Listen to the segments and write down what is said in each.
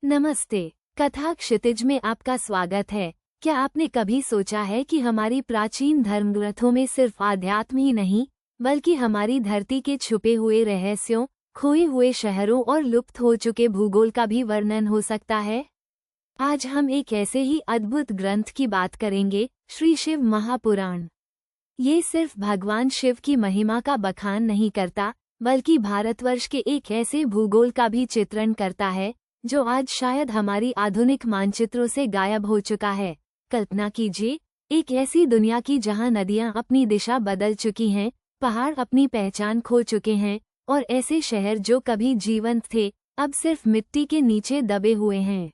नमस्ते। कथा क्षितिज में आपका स्वागत है। क्या आपने कभी सोचा है कि हमारी प्राचीन धर्मग्रंथों में सिर्फ आध्यात्म ही नहीं, बल्कि हमारी धरती के छुपे हुए रहस्यों, खोए हुए शहरों और लुप्त हो चुके भूगोल का भी वर्णन हो सकता है? आज हम एक ऐसे ही अद्भुत ग्रंथ की बात करेंगे, श्री शिव महापुराण। ये सिर्फ भगवान शिव की महिमा का बखान नहीं करता, बल्कि भारतवर्ष के एक ऐसे भूगोल का भी चित्रण करता है जो आज शायद हमारी आधुनिक मानचित्रों से गायब हो चुका है। कल्पना कीजिए, एक ऐसी दुनिया की जहां नदियां अपनी दिशा बदल चुकी हैं, पहाड़ अपनी पहचान खो चुके हैं और ऐसे शहर जो कभी जीवंत थे, अब सिर्फ मिट्टी के नीचे दबे हुए हैं।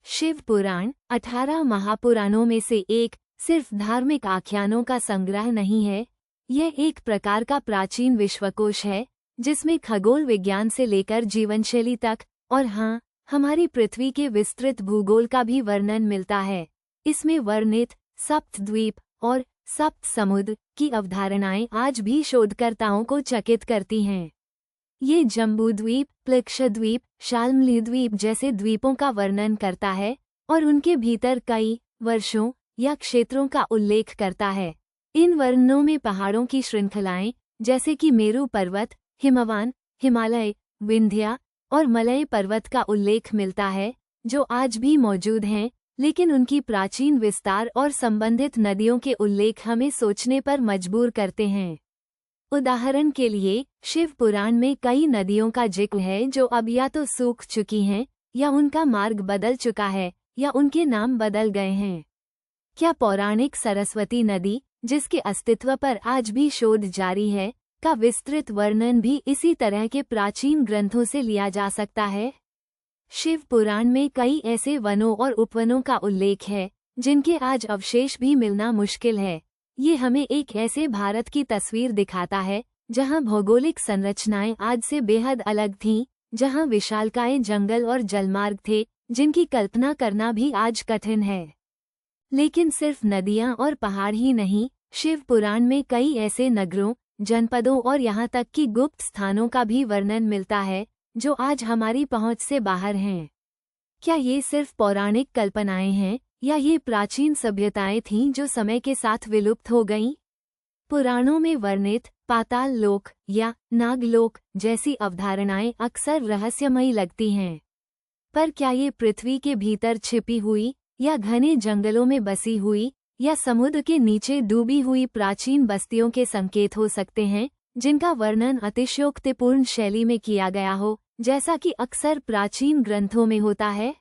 शिव पुराण 18 महापुराणों में से एक सिर्फ धार्मिक आख्यानों का संग्रह नहीं है। यह एक प्रकार का प्राचीन विश्वकोश है, जिसमें खगोल विज्ञान से लेकर जीवनशैली तक और हाँ, हमारी पृथ्वी के विस्तृत भूगोल का भी वर्णन मिलता है। इसमें वर्णित सप्त द्वीप और सप्त समुद्र की अवधारणाएं आज भी शोधकर्ताओं को चकित करती हैं। ये जम्बूद्वीप, प्लक्षद्वीप, शाल्मली द्वीप जैसे द्वीपों का वर्णन करता है और उनके भीतर कई वर्षों या क्षेत्रों का उल्लेख करता है। इन वर्णनों में पहाड़ों की श्रृंखलाएं, जैसे कि मेरू पर्वत, हिमवान, हिमालय, विंध्या और मलय पर्वत का उल्लेख मिलता है, जो आज भी मौजूद हैं, लेकिन उनकी प्राचीन विस्तार और संबंधित नदियों के उल्लेख हमें सोचने पर मजबूर करते हैं। उदाहरण के लिए, शिव पुराण में कई नदियों का जिक्र है जो अब या तो सूख चुकी हैं, या उनका मार्ग बदल चुका है, या उनके नाम बदल गए हैं। क्या पौराणिक सरस्वती नदी, जिसके अस्तित्व पर आज भी शोध जारी है, का विस्तृत वर्णन भी इसी तरह के प्राचीन ग्रंथों से लिया जा सकता है? शिव पुराण में कई ऐसे वनों और उपवनों का उल्लेख है, जिनके आज अवशेष भी मिलना मुश्किल है। ये हमें एक ऐसे भारत की तस्वीर दिखाता है, जहां भौगोलिक संरचनाएं आज से बेहद अलग थीं, जहां विशालकाय जंगल और जलमार्ग थे, जिनकी कल्पना करना भी आज कठिन है। लेकिन सिर्फ नदियां और पहाड़ ही नहीं, शिव पुराण में कई ऐसे नगरों, जनपदों और यहाँ तक कि गुप्त स्थानों का भी वर्णन मिलता है, जो आज हमारी पहुंच से बाहर हैं। क्या ये सिर्फ पौराणिक कल्पनाएं हैं, या ये प्राचीन सभ्यताएं थीं जो समय के साथ विलुप्त हो गईं? पुराणों में वर्णित पाताल लोक या नागलोक जैसी अवधारणाएं अक्सर रहस्यमयी लगती हैं। पर क्या ये पृथ्वी के भीतर छिपी हुई, या घने जंगलों में बसी हुई, या समुद्र के नीचे डूबी हुई प्राचीन बस्तियों के संकेत हो सकते हैं, जिनका वर्णन अतिशयोक्तिपूर्ण शैली में किया गया हो, जैसा कि अक्सर प्राचीन ग्रंथों में होता है?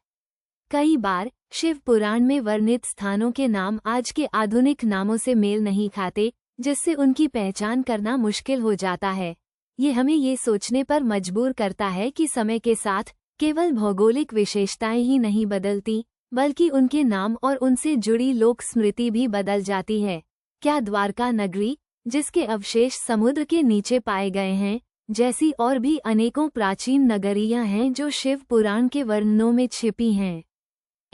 कई बार शिव पुराण में वर्णित स्थानों के नाम आज के आधुनिक नामों से मेल नहीं खाते, जिससे उनकी पहचान करना मुश्किल हो जाता है। ये हमें ये सोचने पर मजबूर करता है कि समय के साथ केवल भौगोलिक विशेषताएं ही नहीं बदलती, बल्कि उनके नाम और उनसे जुड़ी लोक स्मृति भी बदल जाती है। क्या द्वारका नगरी, जिसके अवशेष समुद्र के नीचे पाए गए हैं, जैसी और भी अनेकों प्राचीन नगरियां हैं जो शिव पुराण के वर्णनों में छिपी हैं?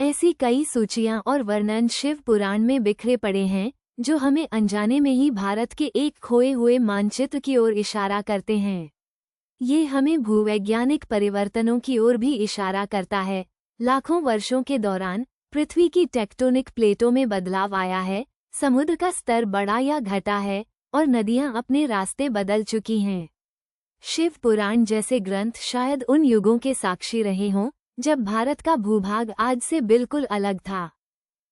ऐसी कई सूचियां और वर्णन शिव पुराण में बिखरे पड़े हैं, जो हमें अनजाने में ही भारत के एक खोए हुए मानचित्र की ओर इशारा करते हैं। ये हमें भूवैज्ञानिक परिवर्तनों की ओर भी इशारा करता है। लाखों वर्षों के दौरान पृथ्वी की टेक्टोनिक प्लेटों में बदलाव आया है, समुद्र का स्तर बढ़ा या घटा है, और नदियां अपने रास्ते बदल चुकी हैं। शिव पुराण जैसे ग्रंथ शायद उन युगों के साक्षी रहे हों, जब भारत का भूभाग आज से बिल्कुल अलग था।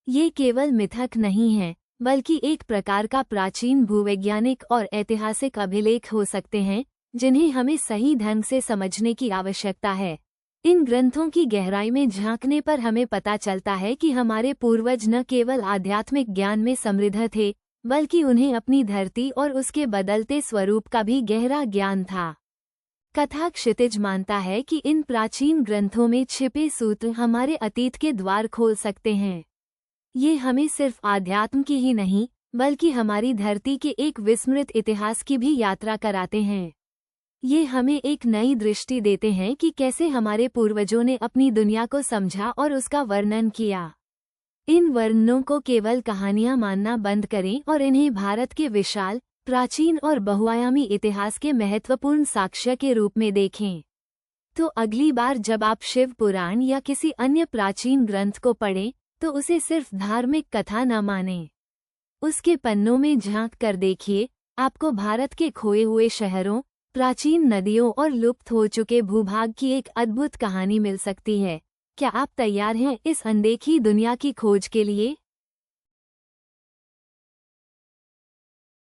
ये केवल मिथक नहीं है, बल्कि एक प्रकार का प्राचीन भूवैज्ञानिक और ऐतिहासिक अभिलेख हो सकते हैं, जिन्हें हमें सही ढंग से समझने की आवश्यकता है। इन ग्रंथों की गहराई में झांकने पर हमें पता चलता है कि हमारे पूर्वज न केवल आध्यात्मिक ज्ञान में समृद्ध थे, बल्कि उन्हें अपनी धरती और उसके बदलते स्वरूप का भी गहरा ज्ञान था। कथा क्षितिज मानता है कि इन प्राचीन ग्रंथों में छिपे सूत्र हमारे अतीत के द्वार खोल सकते हैं। ये हमें सिर्फ आध्यात्म की ही नहीं, बल्कि हमारी धरती के एक विस्मृत इतिहास की भी यात्रा कराते हैं। ये हमें एक नई दृष्टि देते हैं कि कैसे हमारे पूर्वजों ने अपनी दुनिया को समझा और उसका वर्णन किया। इन वर्णनों को केवल कहानियां मानना बंद करें और इन्हें भारत के विशाल, प्राचीन और बहुआयामी इतिहास के महत्वपूर्ण साक्ष्य के रूप में देखें। तो अगली बार जब आप शिव पुराण या किसी अन्य प्राचीन ग्रंथ को पढ़ें तो उसे सिर्फ धार्मिक कथा न मानें। उसके पन्नों में झांक कर देखिए, आपको भारत के खोए हुए शहरों, प्राचीन नदियों और लुप्त हो चुके भूभाग की एक अद्भुत कहानी मिल सकती है। क्या आप तैयार हैं इस अनदेखी दुनिया की खोज के लिए?